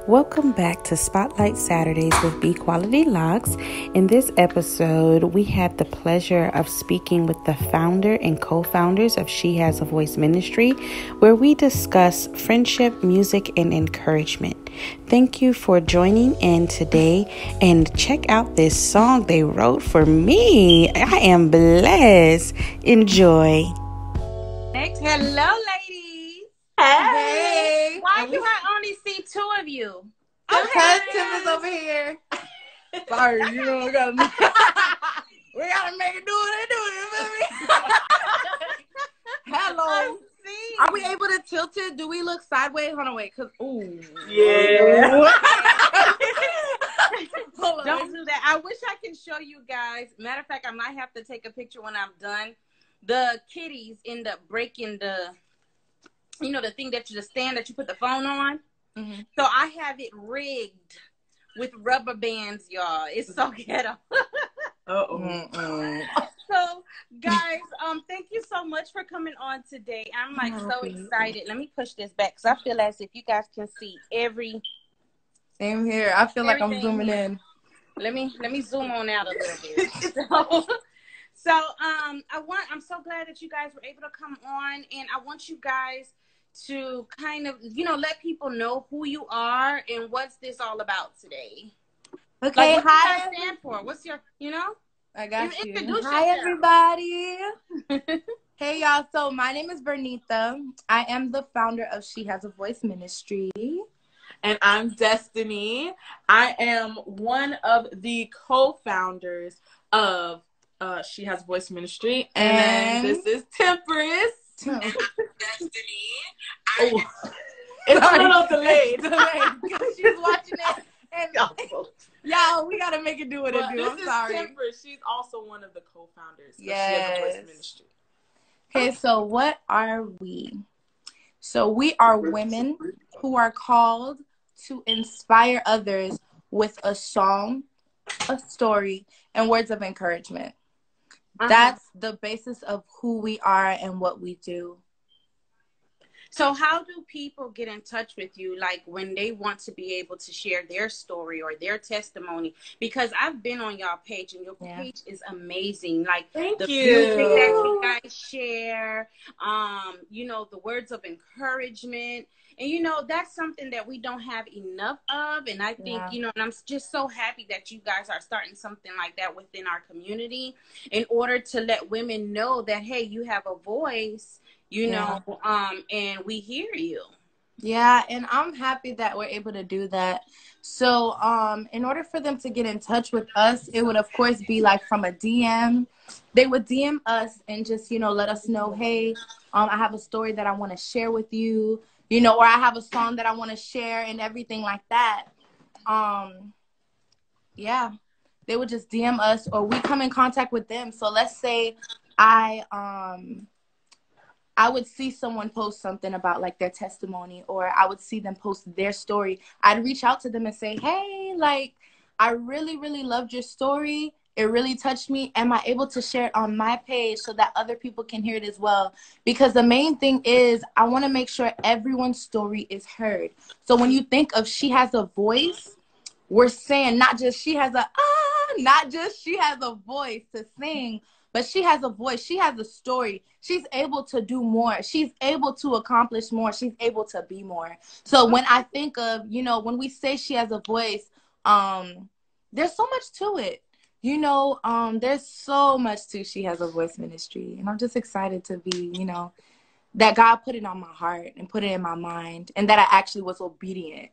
Welcome back to Spotlight Saturdays with B Quality Locks. In this episode, we had the pleasure of speaking with the founder and co-founders of She Has a Voice Ministry, where we discuss friendship, music, and encouragement. Thank you for joining in today, and check out this song they wrote for me. I am blessed. Enjoy. Next, hello, ladies. Hey. Why do I only see two of you? Because Tim is over here. Sorry, you know, we gotta make it do what they do. You feel me? Hello. Are we able to tilt it? Do we look sideways? Hold on, wait. Ooh. Yeah. Don't do that. I wish I can show you guys. Matter of fact, I might have to take a picture when I'm done. The kitties end up breaking the thing that the stand that you put the phone on. Mm-hmm. So I have it rigged with rubber bands, y'all. It's so ghetto. So, guys, thank you so much for coming on today. I'm so excited. Let me push this back because I feel as if you guys can see every. Same here. I feel like I'm zooming in. Let me zoom on out a little bit. I'm so glad that you guys were able to come on, and I want you guys to kind of, let people know who you are and what's this all about today. Okay, what hi. What do you stand for? What's your, I got you. Hi, everybody. Hey, y'all. So my name is Bernita. I am the founder of She Has a Voice Ministry. And I'm Destiny. I am one of the co-founders of She Has a Voice Ministry. And this is Temperance. And I'm Destiny. It's a little delayed. Because she's watching it. And y'all, we gotta make it do what it do. I'm sorry. Temperance. She's also one of the co-founders of She Yes. Has a Voice Ministry. Okay, so what are we? So we are women who are called to inspire others with a song, a story, and words of encouragement. That's the basis of who we are and what we do. So how do people get in touch with you, like when they want to be able to share their story or their testimony? Because I've been on y'all page, and your page is amazing. Like the music that you guys share, the words of encouragement. And, that's something that we don't have enough of. And I think, and I'm just so happy that you guys are starting something like that within our community in order to let women know that, hey, you have a voice, and we hear you. Yeah, and I'm happy that we're able to do that. So in order for them to get in touch with us, it would, of course, be like from a DM. They would DM us and just, let us know, hey, I have a story that I want to share with you. Or I have a song that I want to share and everything like that. They would just DM us or we come in contact with them. So let's say I would see someone post something about like their testimony, or I would see them post their story. I'd reach out to them and say, hey, like, I really, really loved your story. It really touched me. Am I able to share it on my page so that other people can hear it as well? Because the main thing is I want to make sure everyone's story is heard. So when you think of She Has a Voice, we're saying not just she has a voice to sing, but she has a voice. She has a story. She's able to do more. She's able to accomplish more. She's able to be more. So when I think of, when we say she has a voice, there's so much to it. There's so much to She Has a Voice Ministry. And I'm just excited to be, that God put it on my heart and put it in my mind and that I actually was obedient.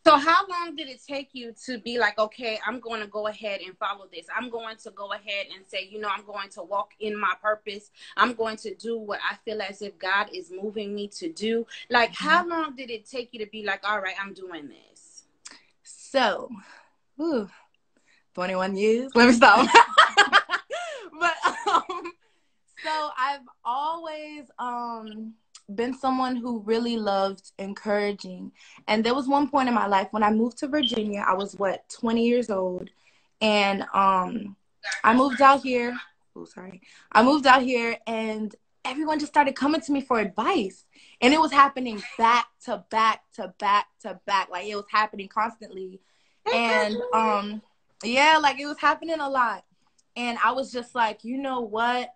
So how long did it take you to be like, okay, I'm going to go ahead and follow this. I'm going to go ahead and say, I'm going to walk in my purpose. I'm going to do what I feel as if God is moving me to do. Like, how long did it take you to be like, all right, I'm doing this? So, 21 years. Let me stop. But so I've always been someone who really loved encouraging. And there was one point in my life when I moved to Virginia. I was 20 years old, and I moved out here. I moved out here, and everyone just started coming to me for advice. And it was happening back to back to back to back. Like, it was happening constantly. And yeah, like, it was happening a lot. And I was just like, you know what?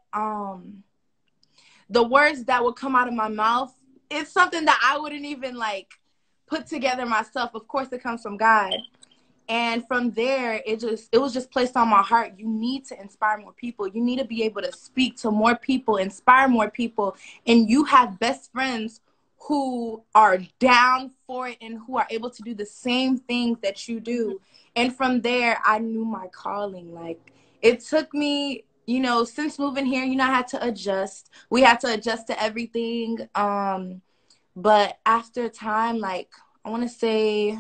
The words that would come out of my mouth, it's something that I wouldn't even like put together myself. Of course, it comes from God. And from there, it was just placed on my heart. You need to inspire more people. You need to be able to speak to more people, inspire more people. And you have best friends who are down for it and who are able to do the same things that you do. And from there, I knew my calling. Like, it took me, you know, since moving here, you know, I had to adjust. We had to adjust to everything. But after time, like, I want to say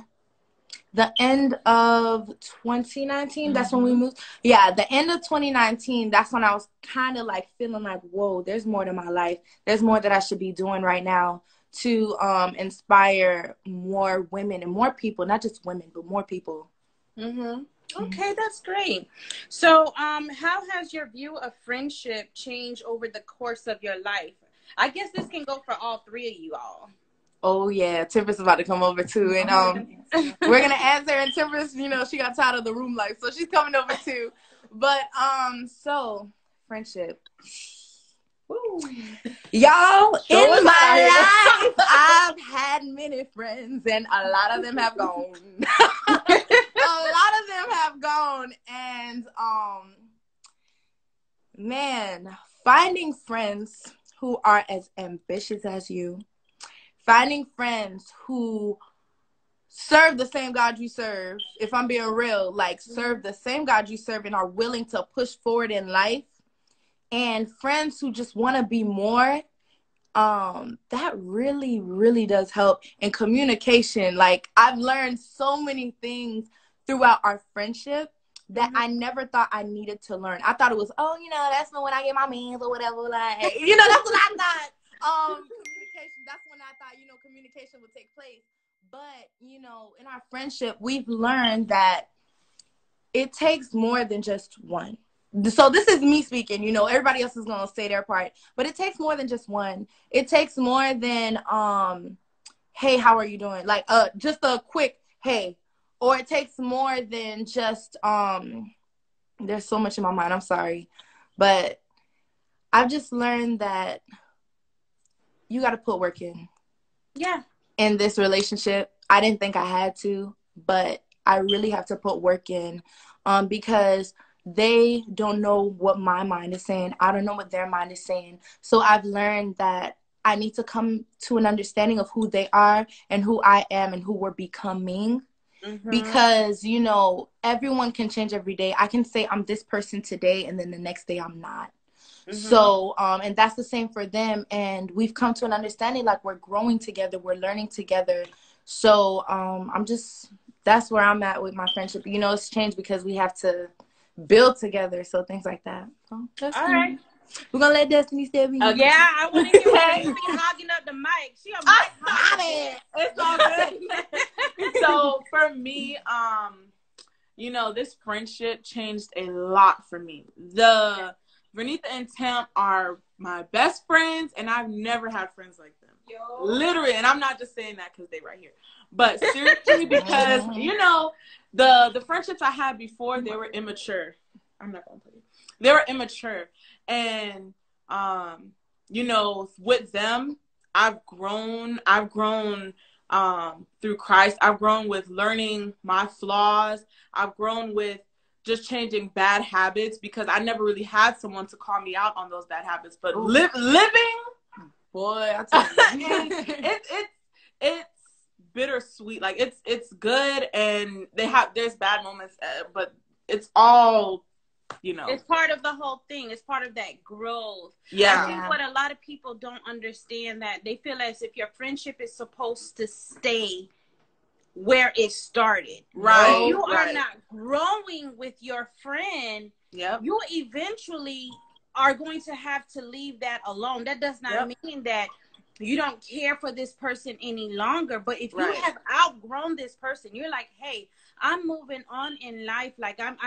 the end of 2019, that's when we moved. Yeah, the end of 2019, that's when I was kind of like feeling like, whoa, there's more to my life. There's more that I should be doing right now to inspire more women and more people, not just women, but more people. Okay, that's great. So how has your view of friendship changed over the course of your life? I guess this can go for all three of you all. Oh, yeah. Temperance is about to come over, too. And we're going to answer. And Temperance, you know, she got tired of the room life, so she's coming over, too. But, so, friendship. Woo. Y'all, in my life, I've had many friends, and a lot of them have gone. A lot of them have gone. And, man, finding friends who are as ambitious as you, finding friends who serve the same God you serve, if I'm being real, like serve the same God you serve and are willing to push forward in life, and friends who just want to be more, that really, really does help. And communication, like, I've learned so many things throughout our friendship that I never thought I needed to learn. I thought it was, oh, you know, that's when I get my mans or whatever, like, you know, that's what I thought. Communication, that's when I thought, you know, communication would take place. But, you know, in our friendship, we've learned that it takes more than just one. So this is me speaking, you know, everybody else is going to say their part, but it takes more than just one. It takes more than, hey, how are you doing? Like, just a quick, hey, or it takes more than just, there's so much in my mind. I'm sorry, but I've just learned that you got to put work in. Yeah. In this relationship, I didn't think I had to, but I really have to put work in, because they don't know what my mind is saying. I don't know what their mind is saying. So I've learned that I need to come to an understanding of who they are and who I am and who we're becoming. Because, you know, everyone can change every day. I can say I'm this person today and then the next day I'm not. So, and that's the same for them. And we've come to an understanding, like, we're growing together, we're learning together. So, that's where I'm at with my friendship. You know, it's changed because we have to build together. So things like that. So that's all right. We're going to let Destiny step in. Yeah, I want to hear her. She be hogging up the mic. She a mic hogger. It's all good. So for me, you know, this friendship changed a lot for me. Vernita and Temp are my best friends, and I've never had friends like them. Yo. Literally, and I'm not just saying that because they right here. But seriously, because, you know, the friendships I had before, they were immature. I'm not going to tell you. They were immature. And, you know, with them, I've grown through Christ. I've grown with learning my flaws. I've grown with just changing bad habits, because I never really had someone to call me out on those bad habits. But living, boy, I tell you, it's bittersweet. Like, it's good, and there's bad moments, but it's all, you know, it's part of the whole thing. It's part of that growth. Yeah. I think what a lot of people don't understand, that they feel as if your friendship is supposed to stay where it started. Right. If you are not growing with your friend, you eventually are going to have to leave that alone. That does not mean that you don't care for this person any longer. But if you have outgrown this person, you're like, hey, I'm moving on in life. Like, I'm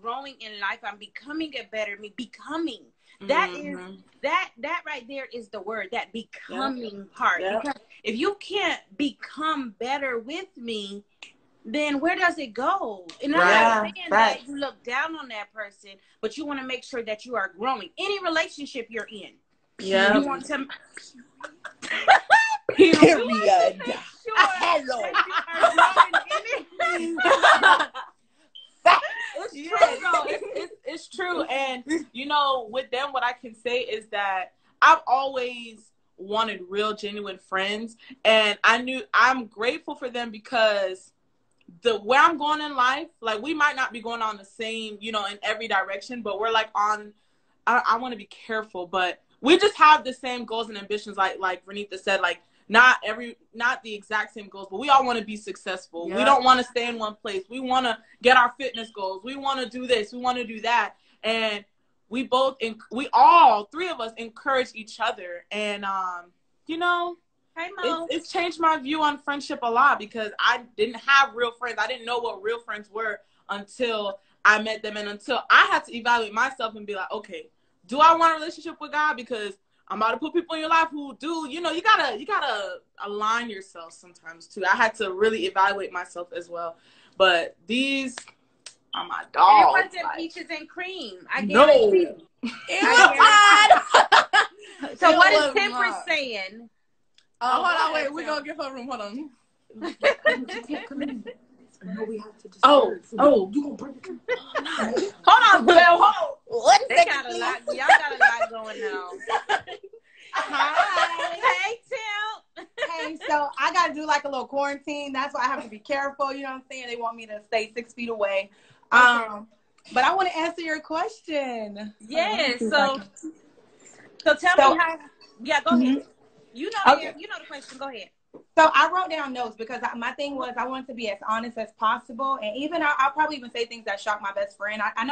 growing in life. I'm becoming a better me. Becoming. That is that right there is the word, that becoming part. Because if you can't become better with me, then where does it go? And I'm not saying that you look down on that person, but you want to make sure that you are growing. Any relationship you're in. Yeah. You want to Period. Hello. It's true, though. It's true. And, you know, with them, what I can say is that I've always wanted real, genuine friends. And I'm grateful for them because where I'm going in life, like, we might not be going on the same, you know, in every direction, but we're like on, I want to be careful, but we just have the same goals and ambitions. Like Renita said, like, not the exact same goals, but we all want to be successful. We don't want to stay in one place. We want to get our fitness goals. We want to do this. We want to do that. And we all three of us encourage each other. And, you know, it's changed my view on friendship a lot because I didn't have real friends. I didn't know what real friends were until I met them and until I had to evaluate myself and be like, okay, do I want a relationship with God? Because I'm about to put people in your life who do, you know, you gotta align yourself sometimes too. I had to really evaluate myself as well. But these are my dogs. It wasn't peaches and cream. I guarantee you. So what is Temperance saying? Oh, hold on, wait. We're going to give her room. Hold on. No, we have to you gonna bring it? Hold on, Bill. They got a lot. Y'all got a lot going on. Hi. Hey, Tim. Hey, so I got to do like a little quarantine. That's why I have to be careful. You know what I'm saying? They want me to stay 6 feet away. But I want to answer your question. Yes. So tell me how. Yeah, go ahead. You know the question. Go ahead. So I wrote down notes because my thing was I wanted to be as honest as possible. And even I'll probably even say things that shock my best friend. I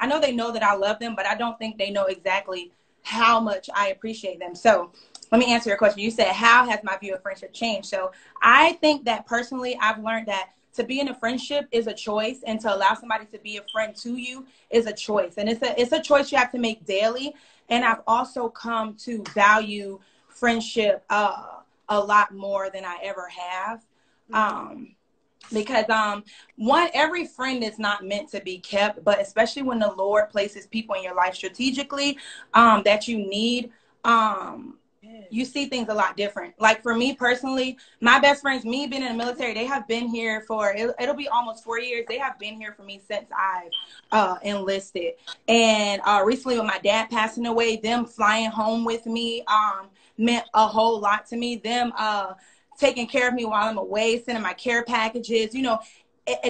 know they know that I love them, but I don't think they know exactly how much I appreciate them. So let me answer your question. You said, how has my view of friendship changed? So I think that personally, I've learned that to be in a friendship is a choice, and to allow somebody to be a friend to you is a choice. And it's a choice you have to make daily. And I've also come to value friendship a lot more than I ever have. Because every friend is not meant to be kept, but especially when the Lord places people in your life strategically that you need, you see things a lot different. Like for me personally, my best friends, me being in the military, they have been here for, it'll be almost 4 years. They have been here for me since I've enlisted. And recently with my dad passing away, them flying home with me meant a whole lot to me. Them taking care of me while I'm away, sending my care packages, you know,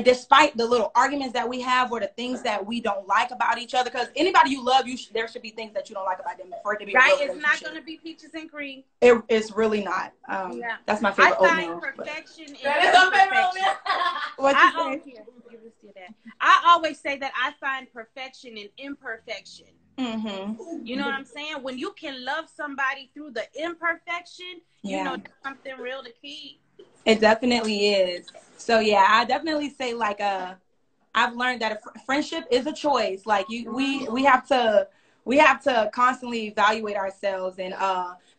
despite the little arguments that we have or the things that we don't like about each other. Because anybody you love, there should be things that you don't like about them for it to be right. It's not going to be peaches and cream. It's really not. That's my favorite oatmeal. I find perfection in imperfection. I always say that I find perfection in imperfection. Mm-hmm. You know what I'm saying? When you can love somebody through the imperfection, you know, there's something real to keep. It definitely is. So yeah, I definitely say like I've learned that a friendship is a choice. Like we have to constantly evaluate ourselves and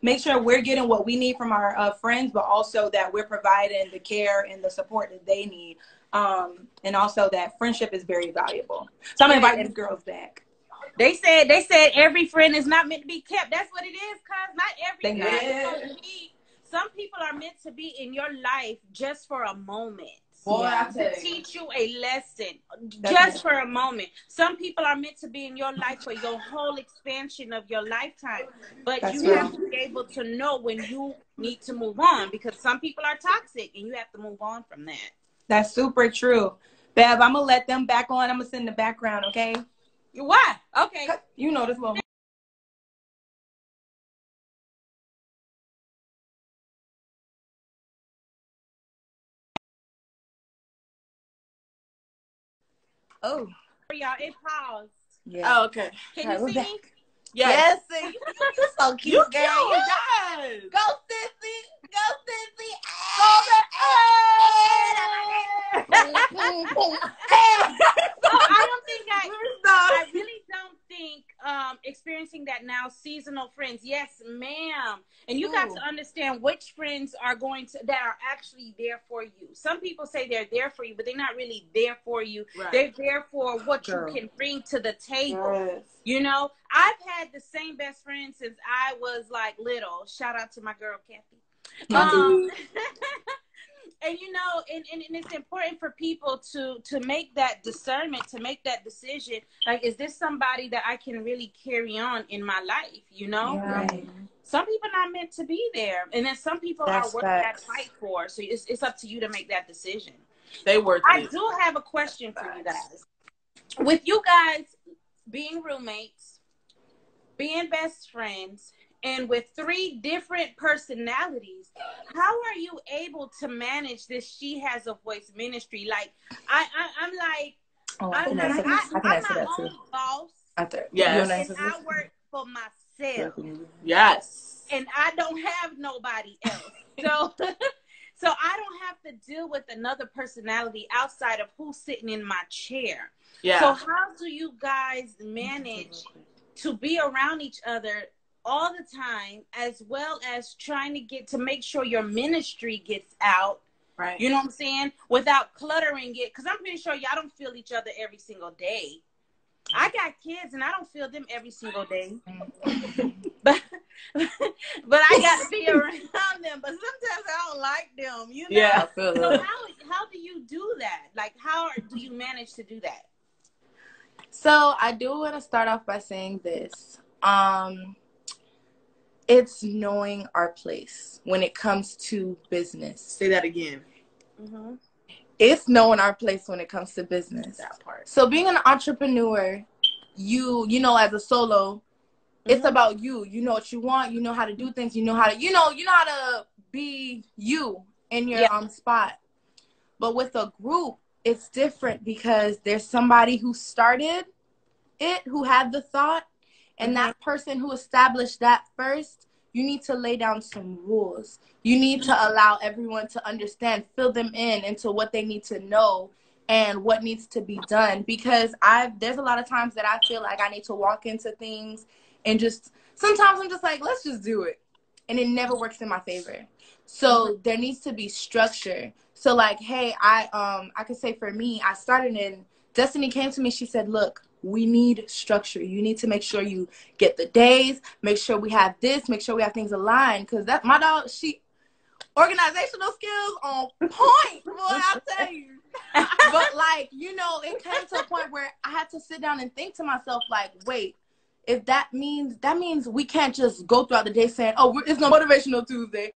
make sure we're getting what we need from our friends, but also that we're providing the care and the support that they need. And also that friendship is very valuable. So I'm inviting these girls back. They said every friend is not meant to be kept. That's what it is, cuz not every friend. Some people are meant to be in your life just for a moment. To teach you a lesson just for a moment. Some people are meant to be in your life for your whole expansion of your lifetime. But you have to be able to know when you need to move on, because some people are toxic and you have to move on from that. That's super true. Bev, I'm going to let them back on. I'm going to sit in the background, okay? What? Okay. You know this little... Oh. Y'all, it paused. Yeah. Oh, okay. Can you see me? Yes. Yes. You're so cute, girl. Yes. Go, sissy. Go, sissy. I really don't think experiencing that now seasonal friends. Yes, ma'am. And you got to understand which friends are that are actually there for you. Some people say they're there for you, but they're not really there for you. Right. They're there for what you can bring to the table. Yes. You know, I've had the same best friend since I was like little. Shout out to my girl, Kathy. And you know, and it's important for people to make that discernment, to make that decision. Like, is this somebody that I can really carry on in my life? You know, right. Some people are not meant to be there, and then some people are worth that fight for. So it's up to you to make that decision. They worth it. I do have a question for you guys. With you guys being roommates, being best friends, and with 3 different personalities, how are you able to manage this She Has a Voice ministry? Like, I'm like, I'm my own boss. Yes. And I work for myself. Yes. And I don't have nobody else. So I don't have to deal with another personality outside of who's sitting in my chair. Yeah. So how do you guys manage to be around each other all the time, as well as trying to make sure your ministry gets out, right? You know what I'm saying? Without cluttering it, because I'm pretty sure y'all don't feel each other every single day. I got kids and I don't feel them every single day, but I got to be around them. But sometimes I don't like them, you know. Yeah. So how do you do that? Like, how do you manage to do that? So I do want to start off by saying this. It's knowing our place when it comes to business. Say that again. Mm-hmm. It's knowing our place when it comes to business. That part. So being an entrepreneur, you know, as a solo, it's about you. You know what you want. You know how to do things. You know how to be you in your spot. But with a group, it's different because there's somebody who started it, who had the thought, and that person who established that first, you need to lay down some rules. You need to allow everyone to understand, fill them in into what they need to know and what needs to be done. Because there's a lot of times that I feel like I need to walk into things and sometimes I'm just like, let's just do it. And it never works in my favor. So there needs to be structure. So like, hey, I could say for me, I started and Destiny came to me. She said, look, we need structure. You need to make sure you get the days, make sure we have this, make sure we have things aligned. Because my dog, organizational skills on point, boy, I'll tell you. But like, you know, it came to a point where I had to sit down and think to myself, like, wait, if that means we can't just go throughout the day saying, oh, it's no motivational Tuesday,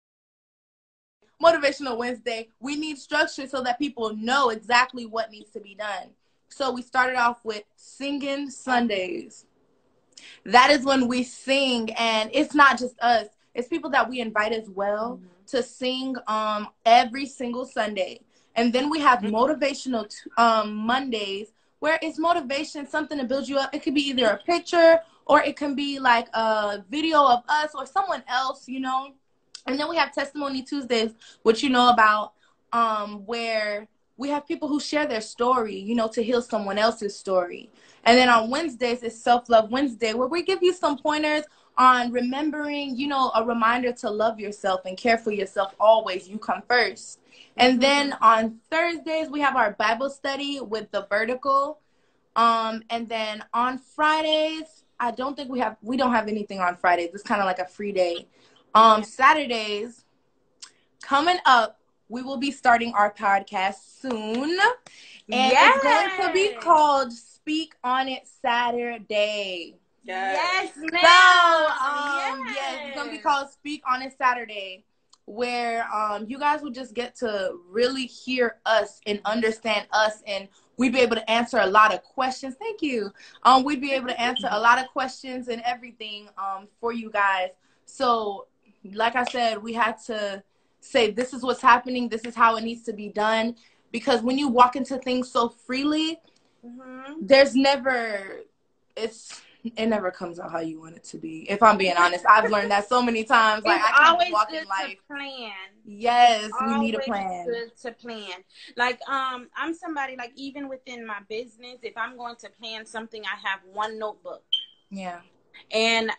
motivational Wednesday. We need structure so that people know exactly what needs to be done. So we started off with singing Sundays. That is when we sing, and it's not just us. It's people that we invite as well to sing every single Sunday. And then we have motivational Mondays, where it's motivation, something to build you up. It could be either a picture or it can be like a video of us or someone else, you know. And then we have Testimony Tuesdays, which you know about, where we have people who share their story, you know, to heal someone else's story. And then on Wednesdays, it's Self-Love Wednesday, where we give you some pointers on remembering, you know, a reminder to love yourself and care for yourself always. You come first. And then on Thursdays, we have our Bible study with The Vertical. And then on Fridays, we don't have anything on Fridays. It's kind of like a free day. Saturdays, coming up, we will be starting our podcast soon. And it's going to be called Speak on It Saturday. Yes, ma'am. So, it's going to be called Speak on It Saturday, where you guys will just get to really hear us and understand us, and we'd be able to answer a lot of questions. Thank you. We'd be able to answer a lot of questions and everything for you guys. So, like I said, we had to say, this is what's happening. This is how it needs to be done. Because when you walk into things so freely, it never comes out how you want it to be. If I'm being honest, I've learned that so many times. Like, I can't walk in life. To plan. Yes, we need a plan. Good to plan. Like, I'm somebody, like, even within my business, if I'm going to plan something, I have one notebook. Yeah. And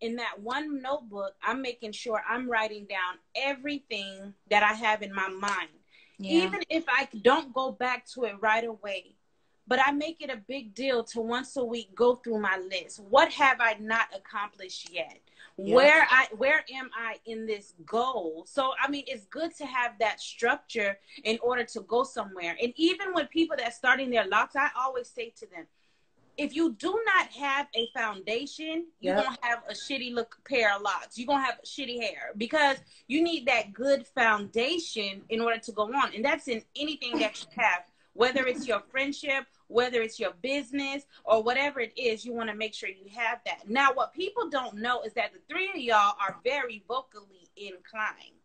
in that one notebook, I'm making sure I'm writing down everything that I have in my mind. Yeah. Even if I don't go back to it right away, but I make it a big deal to once a week go through my list. What have I not accomplished yet? Yeah. Where am I in this goal? So, I mean, it's good to have that structure in order to go somewhere. And even with people that starting their locks, I always say to them, if you do not have a foundation, you're going to have a shitty look pair of locks. You're going to have shitty hair because you need that good foundation in order to go on. And that's in anything that you have, whether it's your friendship, whether it's your business or whatever it is, you want to make sure you have that. Now, what people don't know is that the three of y'all are very vocally inclined.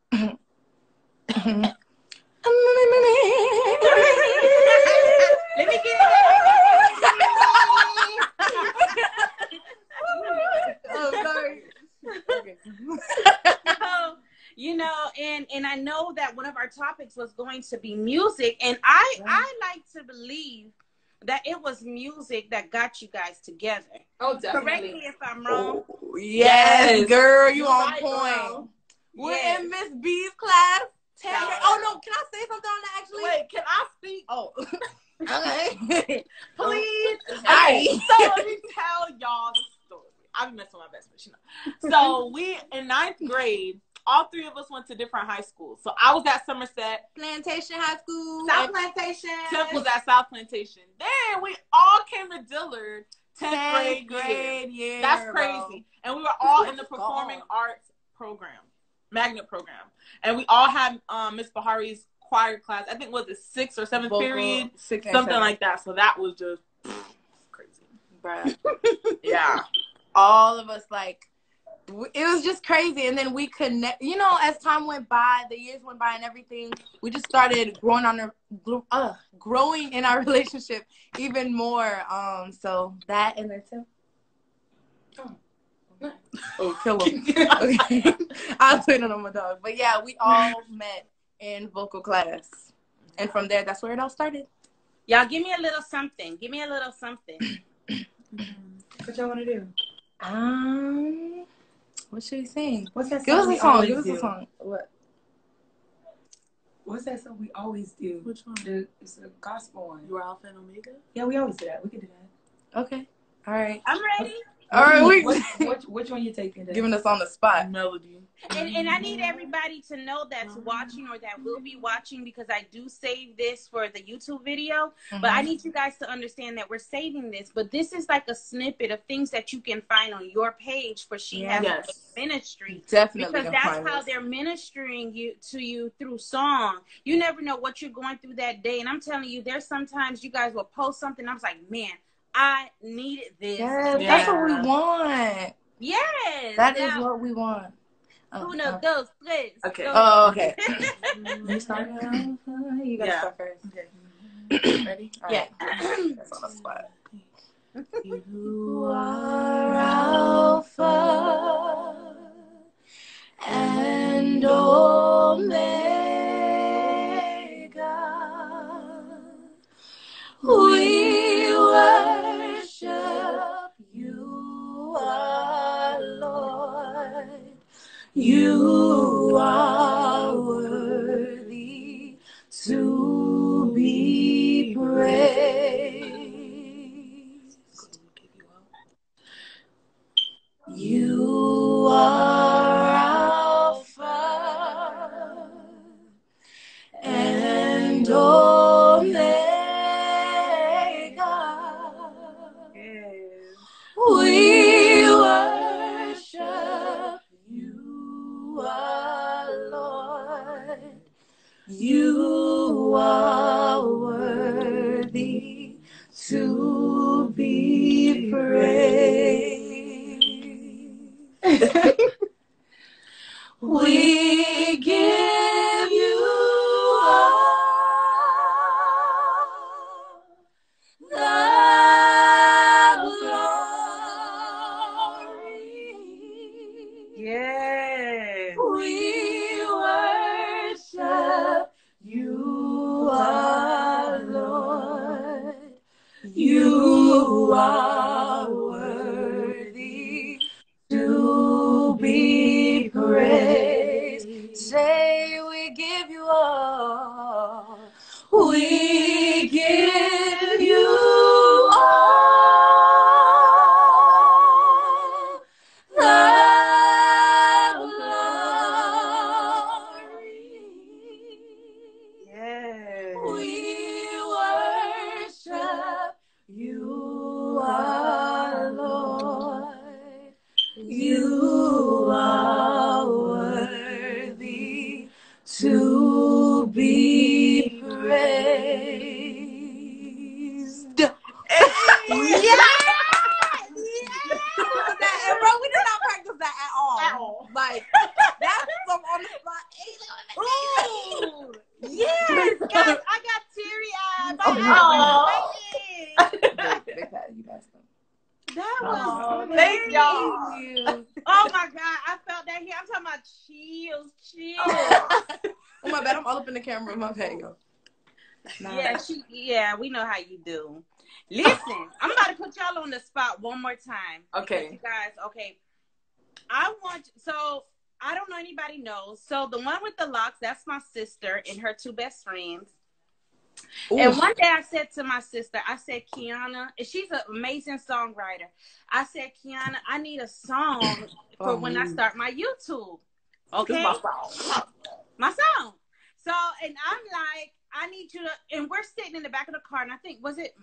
Let me get oh, sorry. Okay. You know, and I know that one of our topics was going to be music, and I like to believe that it was music that got you guys together. Oh, definitely. Correct me if I'm wrong. Oh, yes, girl, you on point. Girl. We're in Miss B's class. Oh no, can I say something on that actually? Wait, can I speak? Oh. Okay. Please. Okay, so let me tell y'all the story. I've been messing with my best friend, you know. So we, in 9th grade, all three of us went to different high schools. So I was at Somerset. Plantation High School. South Plantation. Temp was at South Plantation. Then we all came to Dillard 10th grade year. That's crazy. Bro. And we were all in the performing arts program, magnet program. And we all had Miss Bahari's choir class. I think was the 6th or 7th period. Something like that. So that was just crazy. Bruh. Yeah. All of us, like, it was just crazy. And then we connect, you know, as time went by, the years went by and everything, we just started growing in our relationship even more. So that and then too. Oh, kill him. Okay. I'll put it on my dog. But yeah, we all met in vocal class. And from there, that's where it all started. Y'all give me a little something. Give me a little something. What y'all want to do? What should we sing? What's that song? Give us a song. Give us a song. What? What's that song we always do? Which one? It's a gospel one. You are Alpha and Omega? Yeah, we always do that. We can do that. Okay. All right. I'm ready. All right. Which one you taking? Giving us on the spot. Melody. And I need everybody to know that's watching or that will be watching, because I do save this for the YouTube video. But I need you guys to understand that we're saving this. But this is like a snippet of things that you can find on your page for She Has a Ministry. Definitely. Because that's how they're ministering to you through song. You never know what you're going through that day. And I'm telling you, there's sometimes you guys will post something. I was like, man, I needed this. Yes, that's what we want. Yes. That is what we want. Uno, dos, tres. Okay. Oh, okay. You start? You gotta start first. Okay. Ready? All right. That's on the spot. You are Alpha and Omega. We worship you, our Lord. You are worthy to be praised. You are Alpha and Omega. We worship you, our Lord. You are worthy to be praised. We give you all the Yes. We worship you, our Lord. You We give you all the glory. Yes. We worship you, our Lord. You are worthy to be praised. And bro, we did not practice that at all. Like, that's some on the spot. Ooh. Yes, guys, I got teary-eyed. That was Thank y'all. oh my God, I felt that here. I'm talking about chills. Oh my bad, I'm all up in the camera. My bad, yo. Yeah, we know how you do. Listen, I'm about to put y'all on the spot one more time. Okay. You guys, okay. So I don't know anybody knows. So the one with the locks, that's my sister and her two best friends. Ooh. And one day I said to my sister, I said, Kiana, and she's an amazing songwriter. I said, Kiana, I need a song for when I start my YouTube. Okay? My song. So, and I'm like, I need you to, and we're sitting in the back of the car, and I think, was it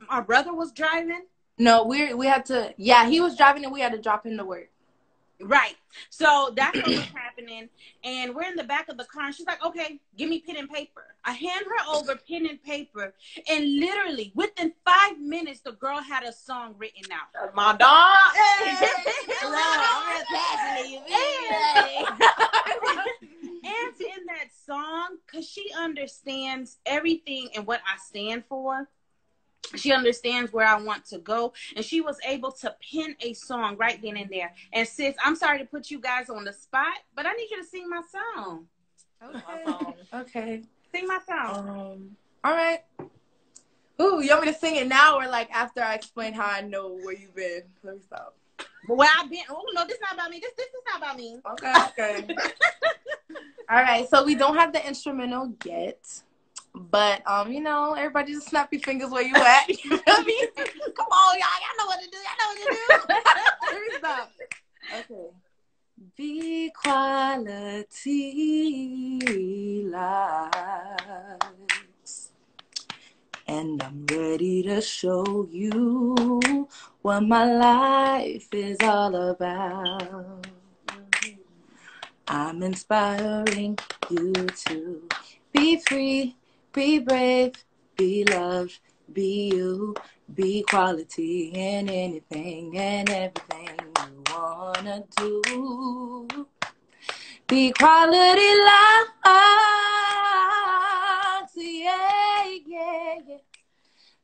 our brother was driving? No, we had to, he was driving and we had to drop him to work. Right. So that's what was happening. And we're in the back of the car. And she's like, okay, give me pen and paper. I hand her over pen and paper. And literally, within 5 minutes, the girl had a song written out. That's my dog. And in that song, because she understands everything and what I stand for. She understands where I want to go. And she was able to pen a song right then and there. And sis, I'm sorry to put you guys on the spot, but I need you to sing my song. Okay. Sing my song. All right. Ooh, you want me to sing it now or like after I explain how I know where you've been? Let me stop. Where I've been. Oh, no, this is not about me. This is not about me. Okay. All right. So we don't have the instrumental yet. But, you know, everybody just snap your fingers where you at. You feel me? Come on, y'all. Y'all know what to do. Let me stop. Okay. Be quality lights. And I'm ready to show you what my life is all about. I'm inspiring you to be free. Be brave, be love, be you, be quality in anything and everything you wanna do. Be quality locks, yeah.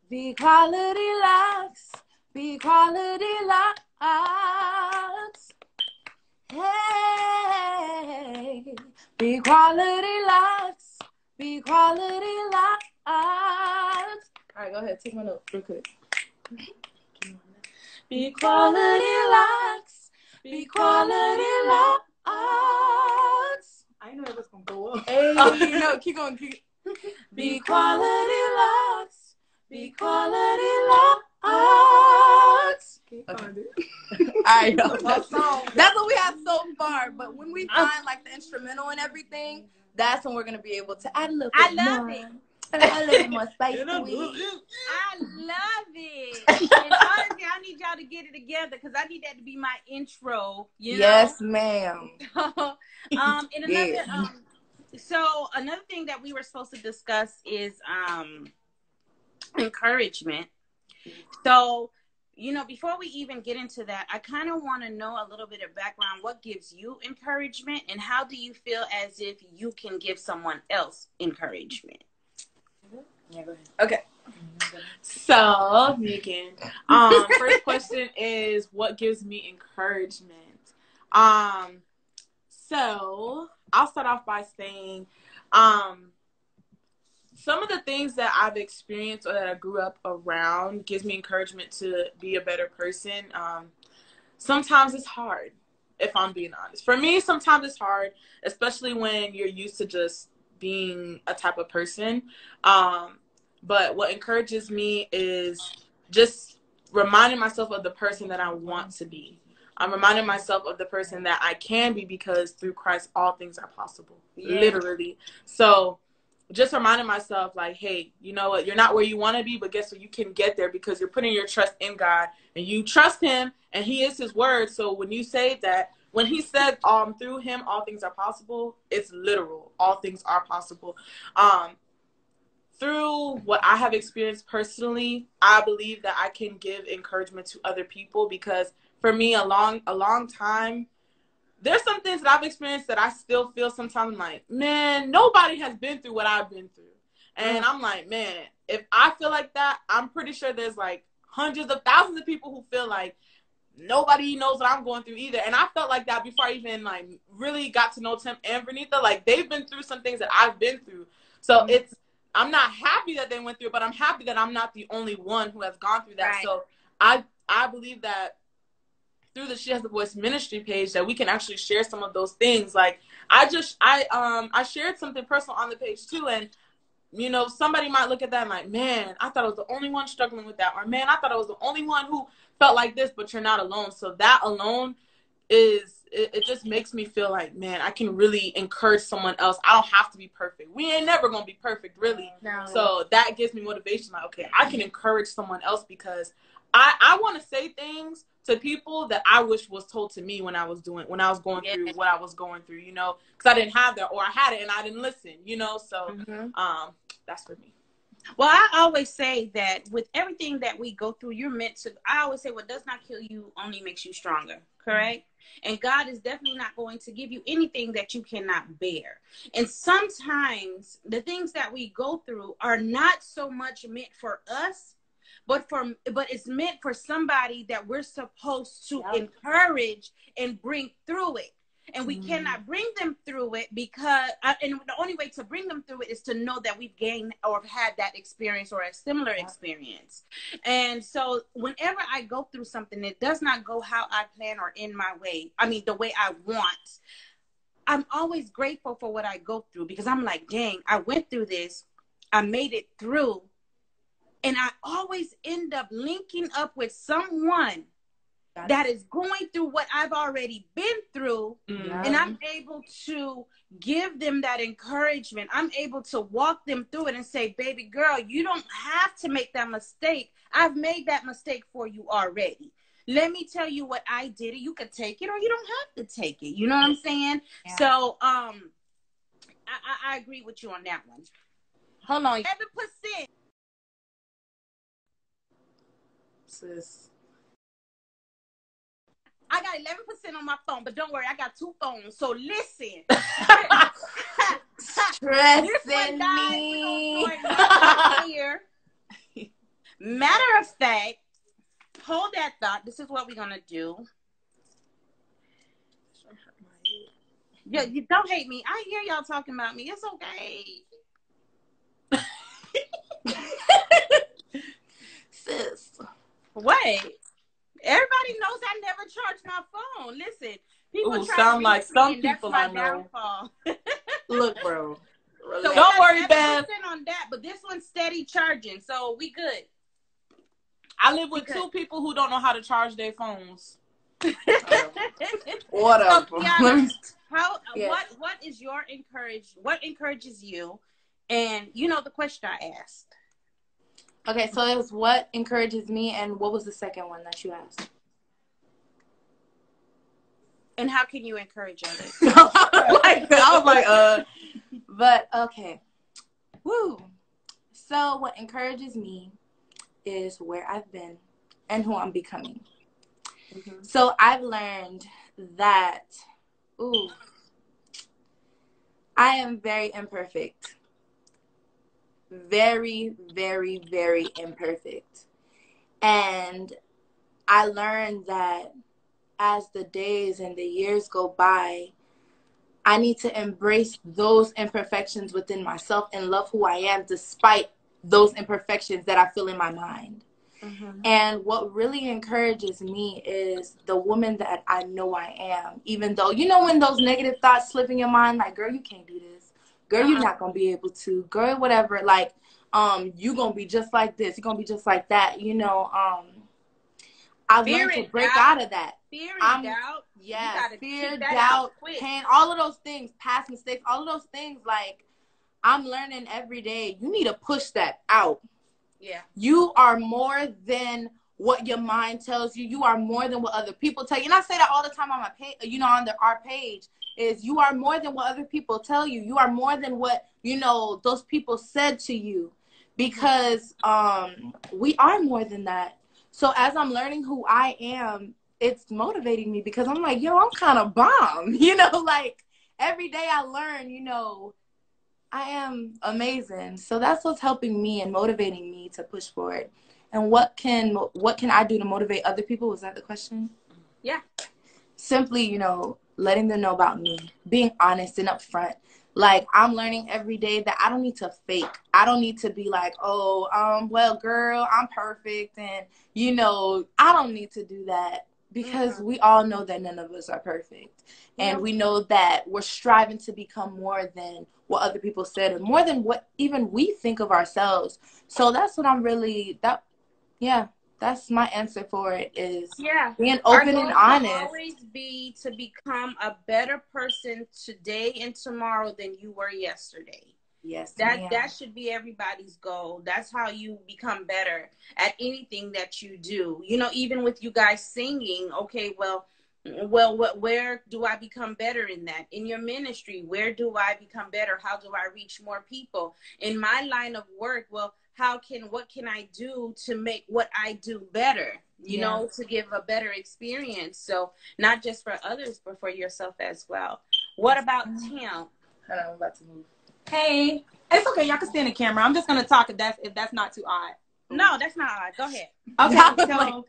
Be quality locks, be quality locks. Hey, be quality locks. Be quality locks. All right, go ahead. Take my note real quick. Be quality locks. Be quality locks. I know it was going to go up. Hey, no, keep going. Be quality locks. Be quality locks. Okay. All right, that's what we have so far. But when we find like the instrumental and everything, that's when we're going to be able to add a little bit more. A little bit more spice to it. I love it. And honestly, I need y'all to get it together because I need that to be my intro. You know? Yes, ma'am. So another thing that we were supposed to discuss is encouragement. So, you know, before we even get into that, I kind of want to know a little bit of background. What gives you encouragement, and how do you feel as if you can give someone else encouragement? Yeah, go ahead. Okay. So, me again. First question is, what gives me encouragement? So I'll start off by saying, some of the things that I've experienced or that I grew up around gives me encouragement to be a better person. Sometimes it's hard, if I'm being honest. For me, sometimes it's hard, especially when you're used to just being a type of person. But what encourages me is just reminding myself of the person that I want to be. I'm reminding myself of the person that I can be, because through Christ, all things are possible. Yeah. Literally. So just reminding myself, like, hey, you know what? You're not where you want to be, but guess what? You can get there because you're putting your trust in God, and you trust him, and he is his word. So when you say that, when he said, through him, all things are possible, it's literal. All things are possible. Through what I have experienced personally, I believe that I can give encouragement to other people, because for me, a long time, there's some things that I've experienced that I still feel sometimes like, man, nobody has been through what I've been through. And I'm like, man, if I feel like that, I'm pretty sure there's like hundreds of thousands of people who feel like nobody knows what I'm going through either. And I felt like that before I even like really got to know Tim and Vernita. Like, they've been through some things that I've been through. So I'm not happy that they went through it, but I'm happy that I'm not the only one who has gone through that. Right. So I believe that through the She Has a Voice ministry page, that we can actually share some of those things. Like, I shared something personal on the page too, and you know, somebody might look at that and like, man, I thought I was the only one struggling with that, or man, I thought I was the only one who felt like this, but you're not alone. So that alone it just makes me feel like, man, I can really encourage someone else. I don't have to be perfect. We ain't never gonna be perfect, really. No. So that gives me motivation. Like, okay, I can encourage someone else, because I want to say things to people that I wish was told to me when I was going through what I was going through, you know, because I didn't have that, or I had it and I didn't listen, you know. So that's for me. Well, I always say that with everything that we go through, you're meant to, I always say what does not kill you only makes you stronger, correct? And God is definitely not going to give you anything that you cannot bear. And sometimes the things that we go through are not so much meant for us, but it's meant for somebody that we're supposed to encourage and bring through it. And we cannot bring them through it because, and the only way to bring them through it is to know that we've gained or had that experience or a similar experience. And so whenever I go through something that does not go how I plan or in my way, I mean, the way I want, I'm always grateful for what I go through, because I'm like, dang, I went through this, I made it through. And I always end up linking up with someone that is going through what I've already been through. And I'm able to give them that encouragement. I'm able to walk them through it and say, baby girl, you don't have to make that mistake. I've made that mistake for you already. Let me tell you what I did. You could take it or you don't have to take it. You know what I'm saying? Yeah. So I agree with you on that one. Hold on. 11%. Sis. I got 11% on my phone, but don't worry, I got 2 phones. So listen. Stressing me. Here. Matter of fact, hold that thought. This is what we're gonna do. Yeah, you don't hate me. I hear y'all talking about me. It's okay. Sis. Wait. Everybody knows I never charge my phone. Listen, people sound like some people I know. Look, bro. So don't worry, Beth. On that, but this one's steady charging, so we good. I live with 2 people who don't know how to charge their phones. Whatever. So, Kiana, what is your what encourages you? And you know the question I asked. Okay, so it was what encourages me, and what was the second one that you asked? And how can you encourage others? I was like, But, okay. Woo. So what encourages me is where I've been and who I'm becoming. So I've learned that, I am very imperfect. Very, very, very imperfect. And I learned that as the days and the years go by, I need to embrace those imperfections within myself and love who I am despite those imperfections that I feel in my mind. And what really encourages me is the woman that I know I am, even though, you know, when those negative thoughts slip in your mind, like, girl, you can't do this. Girl, you're not gonna be able to. Girl, whatever. Like, you gonna be just like this. You're gonna be just like that. You know, I've learned to break out of that. Fear and doubt. Yeah, fear, doubt, pain, all of those things, past mistakes, all of those things. Like, I'm learning every day. You need to push that out. Yeah. You are more than what your mind tells you. You are more than what other people tell you. And I say that all the time on my page, you know, on our page, is you are more than what other people tell you. You are more than what, you know, those people said to you, because we are more than that. So as I'm learning who I am, it's motivating me, because I'm like, yo, I'm kind of bomb, you know, like every day I learn, you know, I am amazing. So that's what's helping me and motivating me to push forward. And what can I do to motivate other people? Was that the question? Yeah. Simply, you know, letting them know about me, being honest and upfront. Like, I'm learning every day that I don't need to fake. I don't need to be like, oh, well, girl, I'm perfect. And, you know, I don't need to do that, because we all know that none of us are perfect. And we know that we're striving to become more than what other people said, and more than what even we think of ourselves. So that's what I'm really, that's my answer for it, is being open and honest. Our goal will always be to become a better person today and tomorrow than you were yesterday. Yes, that should be everybody's goal. That's how you become better at anything that you do. You know, even with you guys singing, okay, well, where do I become better in that? In your ministry, where do I become better? How do I reach more people? In my line of work, well, what can I do to make what I do better, you know, to give a better experience? So not just for others, but for yourself as well. What about Tim? Hold on, I'm about to move. Hey, it's okay. Y'all can stay in the camera. I'm just going to talk if that's not too odd. No, that's not odd. Go ahead. Okay, so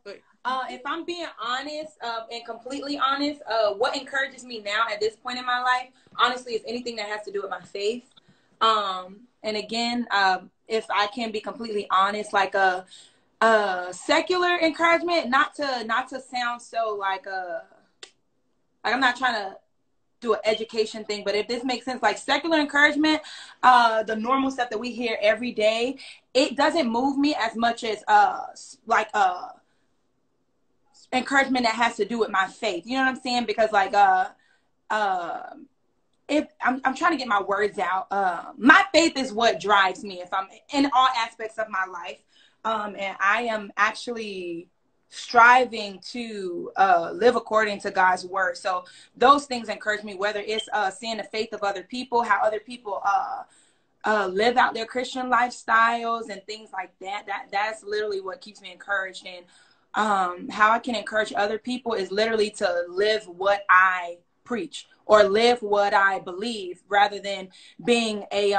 if I'm being honest and completely honest, what encourages me now at this point in my life, honestly, is anything that has to do with my faith. And again, if I can be completely honest, like a secular encouragement, not to sound so like I'm not trying to do an education thing, but if this makes sense, like secular encouragement, the normal stuff that we hear every day, it doesn't move me as much as encouragement that has to do with my faith. You know what I'm saying? Because like if I'm trying to get my words out, my faith is what drives me if I'm in all aspects of my life, and I am actually striving to live according to God's word. So those things encourage me, whether it's seeing the faith of other people, how other people live out their Christian lifestyles and things like that. That's literally what keeps me encouraged. And how I can encourage other people is literally to live what I preach or live what I believe, rather than being a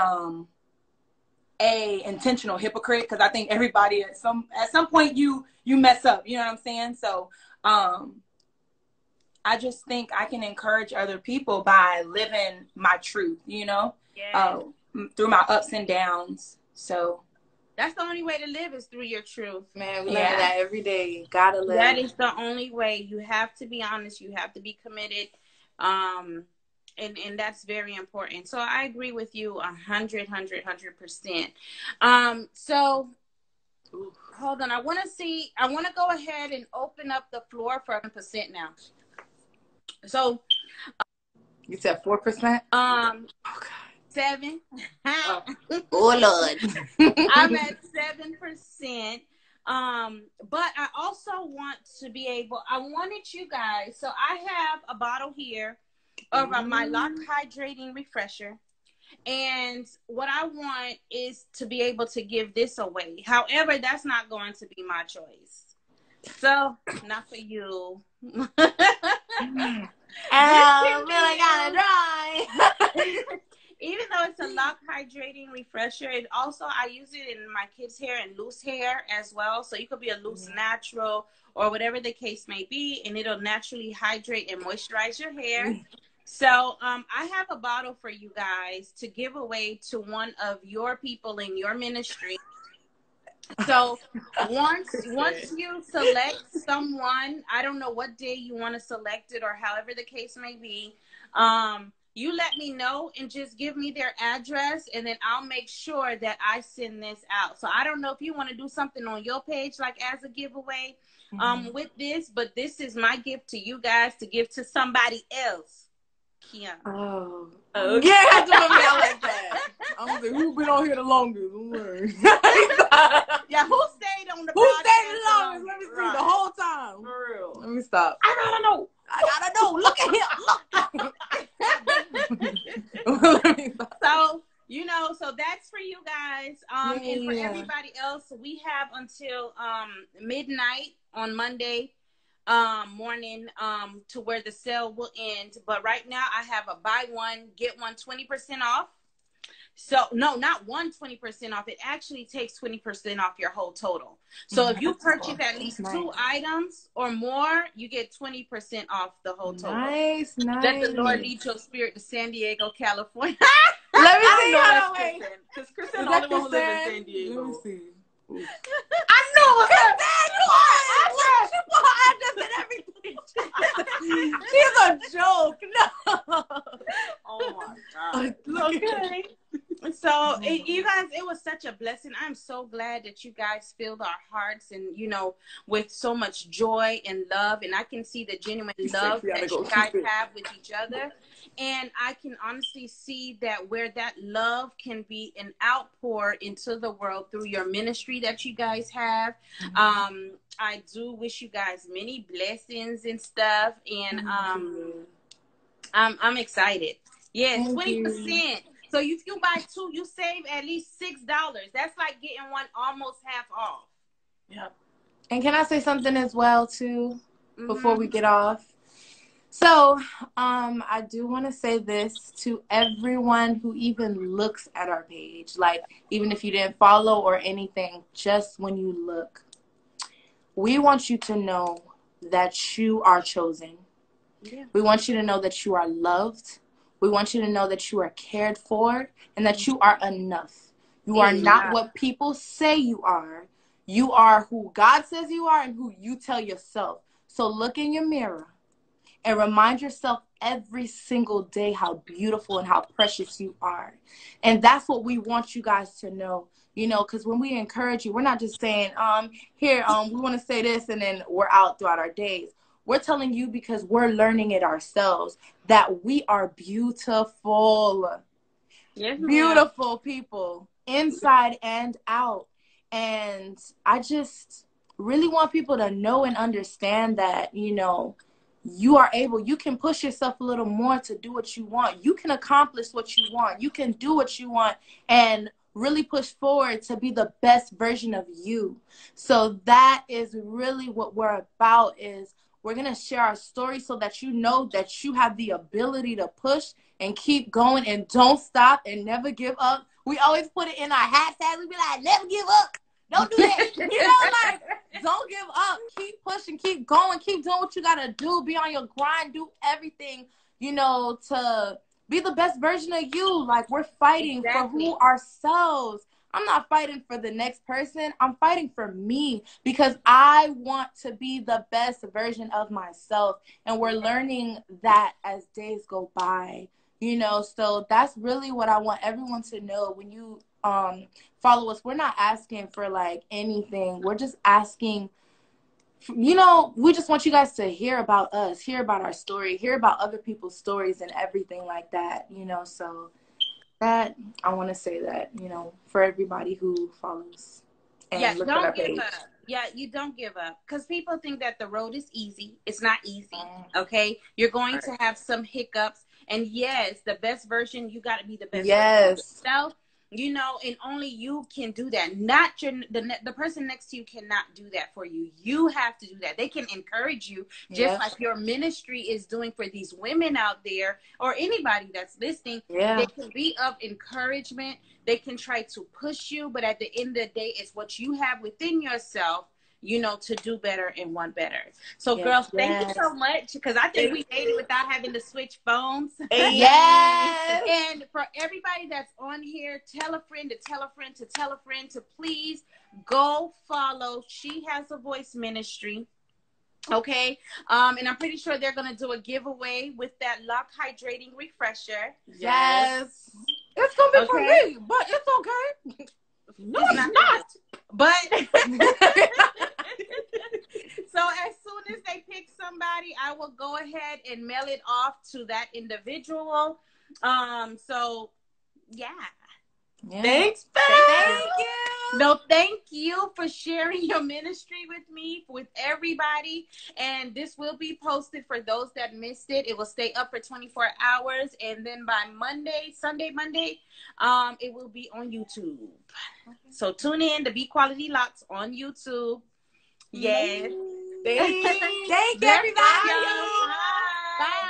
intentional hypocrite, because I think everybody at some point you mess up, you know what I'm saying? So I just think I can encourage other people by living my truth, you know, through my ups and downs. So that's the only way to live, is through your truth. Man, we learn that every day. Gotta live. That is the only way. You have to be honest. You have to be committed. And that's very important. So I agree with you 100%. So hold on. I want to go ahead and open up the floor for 1% now. So you said 4%? Oh God. 7. Oh Lord. I'm at 7%. But I also want to be able, I wanted you guys, so I have a bottle here of my Lock Hydrating Refresher. And what I want is to be able to give this away. However, that's not going to be my choice. So, not for you. Really gotta dry. Even though it's a Lock Hydrating Refresher, it also, I use it in my kids' hair and loose hair as well. So you could be a loose natural or whatever the case may be, and it'll naturally hydrate and moisturize your hair. So I have a bottle for you guys to give away to one of your people in your ministry. So once you select someone, I don't know what day you want to select it or however the case may be, you let me know and just give me their address, and then I'll make sure that I send this out. So I don't know if you want to do something on your page, like as a giveaway, with this, but this is my gift to you guys to give to somebody else. Kiana. Oh, okay. Yeah, have to put me out like that. I'm like, who been on here the longest? Yeah, who stayed on the Who stayed the longest? Let me see, right. the whole time. For real. Let me stop. I gotta know. Look at him. Look. Let me stop. So, you know, so that's for you guys. And for everybody else, we have until midnight on Monday morning to where the sale will end. But right now I have a buy one, get one 20% off. So no, not 20% off. It actually takes 20% off your whole total. So if you purchase at least 2 items or more, you get 20% off the whole total. Nice. Let the Lord lead your spirit to San Diego, California. Let me see how because Kristen the only one who lives in San Diego. Let me see. I know She's a joke. No. Oh my God. Okay. So you guys, it was such a blessing. I'm so glad that you guys filled our hearts and, you know, with so much joy and love. And I can see the genuine love that you guys have with each other. And I can honestly see that where that love can be an outpour into the world through your ministry that you guys have. I do wish you guys many blessings and stuff. And I'm excited. Yes, 20%. So if you buy 2, you save at least $6. That's like getting one almost half off. Yep. And can I say something as well too before we get off? So I do want to say this to everyone who even looks at our page. Like, even if you didn't follow or anything, just when you look, we want you to know that you are chosen. Yeah. We want you to know that you are loved. We want you to know that you are cared for and that you are enough. You are not what people say you are. You are who God says you are and who you tell yourself. So look in your mirror and remind yourself every single day how beautiful and how precious you are. And that's what we want you guys to know, you know, because when we encourage you, we're not just saying, we want to say this and then we're out throughout our days. We're telling you because we're learning it ourselves that we are beautiful. Yes, beautiful people inside and out. And I just really want people to know and understand that, you know, you are able, you can push yourself a little more to do what you want. You can accomplish what you want. You can do what you want and really push forward to be the best version of you. So that is really what we're about. Is we're going to share our story so that you know that you have the ability to push and keep going and don't stop and never give up. We always put it in our hashtag. We be like, never give up. Don't do that. You know, like, don't give up. Keep pushing. Keep going. Keep doing what you got to do. Be on your grind. Do everything, you know, to be the best version of you. Like, we're fighting for who ourselves. I'm not fighting for the next person. I'm fighting for me because I want to be the best version of myself. And we're learning that as days go by, you know. So that's really what I want everyone to know. When you follow us, we're not asking for like anything. We're just asking, you know, we just want you guys to hear about us, hear about our story, hear about other people's stories and everything like that, you know. So that, I want to say that, you know, for everybody who follows and look at our page. Yeah, you don't give up, because people think that the road is easy. It's not easy, okay? You're going to have some hiccups, and yes, the best version, you got to be the best version of yourself. You know, and only you can do that. Not the person next to you cannot do that for you. You have to do that. They can encourage you, just like your ministry is doing for these women out there, or anybody that's listening. They can be of encouragement. They can try to push you, but at the end of the day, it's what you have within yourself, you know, to do better and want better. So, girls, thank you so much, because I think we made it without having to switch phones. And for everybody that's on here, tell a friend to tell a friend to tell a friend to please go follow She Has a Voice Ministry Okay. And I'm pretty sure they're going to do a giveaway with that Lock Hydrating Refresher. Yes. It's going to be for me, but it's okay. No, it's not. But so as soon as they pick somebody, I will go ahead and mail it off to that individual. So yeah. Thanks, thank you. No, thank you for sharing your ministry with me, with everybody. And this will be posted for those that missed it. It will stay up for 24 hours. And then by Sunday, Monday, it will be on YouTube. So tune in to Be Quality Locks on YouTube. Yes. Thank you, everybody. Bye.